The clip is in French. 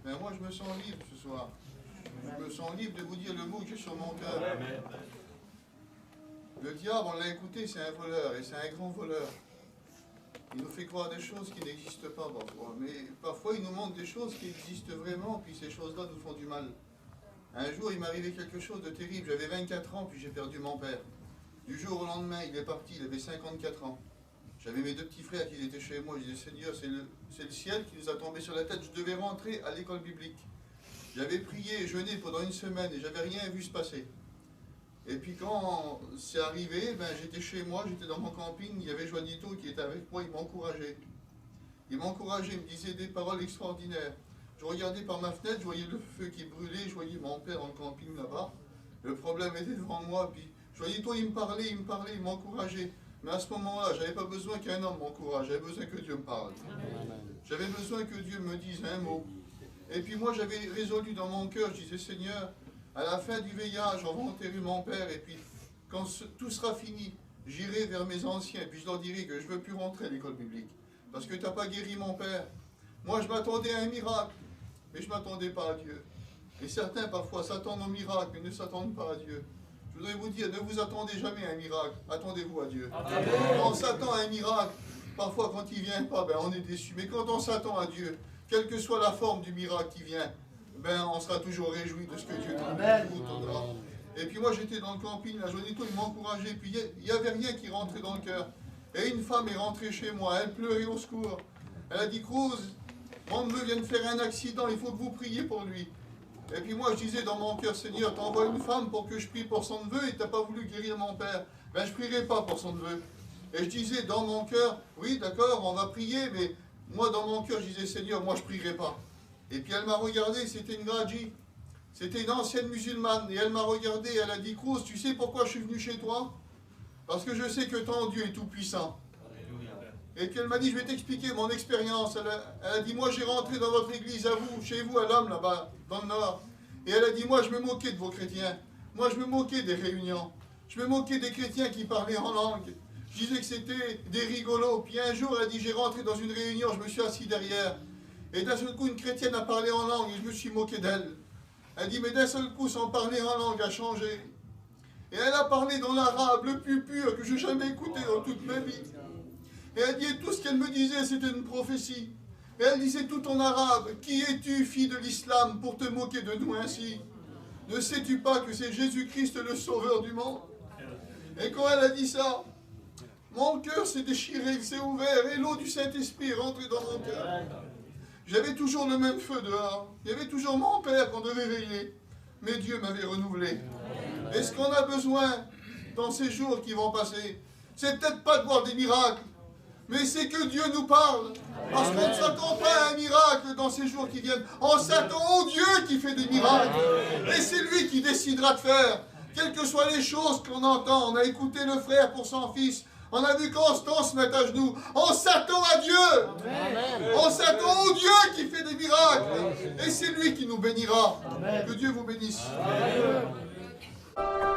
Ben moi, je me sens libre ce soir. Je me sens libre de vous dire le mot que j'ai sur mon cœur. Le diable, on l'a écouté, c'est un voleur, et c'est un grand voleur. Il nous fait croire des choses qui n'existent pas parfois. Mais parfois, il nous montre des choses qui existent vraiment, puis ces choses-là nous font du mal. Un jour, il m'est arrivé quelque chose de terrible. J'avais 24 ans, puis j'ai perdu mon père. Du jour au lendemain, il est parti, il avait 54 ans. J'avais mes deux petits frères qui étaient chez moi. Je disais, Seigneur, c'est le ciel qui nous a tombé sur la tête. Je devais rentrer à l'école biblique. J'avais prié et jeûné pendant une semaine et j'avais rien vu se passer. Et puis quand c'est arrivé, ben, j'étais chez moi, j'étais dans mon camping, il y avait Joanito qui était avec moi, il m'encourageait. Il m'encourageait, il me disait des paroles extraordinaires. Je regardais par ma fenêtre, je voyais le feu qui brûlait, je voyais mon père dans le camping là-bas. Le problème était devant moi, puis Joanito, il me m'encourageait. Mais à ce moment-là, je n'avais pas besoin qu'un homme m'encourage, j'avais besoin que Dieu me parle. J'avais besoin que Dieu me dise un mot. Et puis moi, j'avais résolu dans mon cœur, je disais, Seigneur, à la fin du veillage, on va enterrer mon père, et puis quand tout sera fini, j'irai vers mes anciens, et puis je leur dirai que je ne veux plus rentrer à l'école biblique, parce que tu n'as pas guéri mon père. Moi, je m'attendais à un miracle, mais je ne m'attendais pas à Dieu. Et certains, parfois, s'attendent au miracle, mais ne s'attendent pas à Dieu. Je voudrais vous dire, ne vous attendez jamais à un miracle, attendez-vous à Dieu. Quand on s'attend à un miracle, parfois quand il ne vient pas, ben, on est déçu. Mais quand on s'attend à Dieu, quelle que soit la forme du miracle qui vient, ben, on sera toujours réjoui de ce que Dieu nous donnera. Et puis moi j'étais dans le camping, la Joanito, il m'encourageait, puis il n'y avait rien qui rentrait dans le cœur. Et une femme est rentrée chez moi, elle pleurait au secours. Elle a dit, Cruz, mon neveu vient de faire un accident, il faut que vous priez pour lui. Et puis moi je disais dans mon cœur, Seigneur, t'envoies une femme pour que je prie pour son neveu et tu n'as pas voulu guérir mon père. Ben je ne prierai pas pour son neveu. Et je disais dans mon cœur, oui d'accord, on va prier, mais moi dans mon cœur je disais, Seigneur, moi je ne prierai pas. Et puis elle m'a regardé, c'était une Gradji, c'était une ancienne musulmane, et elle m'a regardé, elle a dit, Cruz, tu sais pourquoi je suis venu chez toi? Parce que je sais que ton Dieu est tout puissant. Et puis elle m'a dit, je vais t'expliquer mon expérience. Elle a dit, moi j'ai rentré dans votre église à vous, chez vous à l'homme là-bas, dans le nord. Et elle a dit, moi je me moquais de vos chrétiens, moi je me moquais des réunions, je me moquais des chrétiens qui parlaient en langue. Je disais que c'était des rigolos. Puis un jour, elle a dit, j'ai rentré dans une réunion, je me suis assis derrière. Et d'un seul coup, une chrétienne a parlé en langue et je me suis moqué d'elle. Elle dit, mais d'un seul coup, son parler en langue a changé. Et elle a parlé dans l'arabe le plus pur que j'ai jamais écouté dans toute ma vie. Et elle dit, tout ce qu'elle me disait, c'était une prophétie. Et elle disait tout en arabe, qui es-tu, fille de l'islam, pour te moquer de nous ainsi? Ne sais-tu pas que c'est Jésus-Christ le sauveur du monde? Et quand elle a dit ça, mon cœur s'est déchiré, il s'est ouvert, et l'eau du Saint-Esprit est rentrée dans mon cœur. J'avais toujours le même feu dehors. Il y avait toujours mon père qu'on devait veiller. Mais Dieu m'avait renouvelé. Et ce qu'on a besoin dans ces jours qui vont passer, c'est peut-être pas de voir des miracles, mais c'est que Dieu nous parle. Parce qu'on ne s'attend pas à un miracle dans ces jours qui viennent. On s'attend au Dieu qui fait des miracles. Et c'est lui qui décidera de faire. Quelles que soient les choses qu'on entend, on a écouté le frère pour son fils. On a vu Constance se mettre à genoux. On s'attend à Dieu. Amen. On s'attend au Dieu qui fait des miracles. Amen. Et c'est lui qui nous bénira. Amen. Que Dieu vous bénisse. Amen.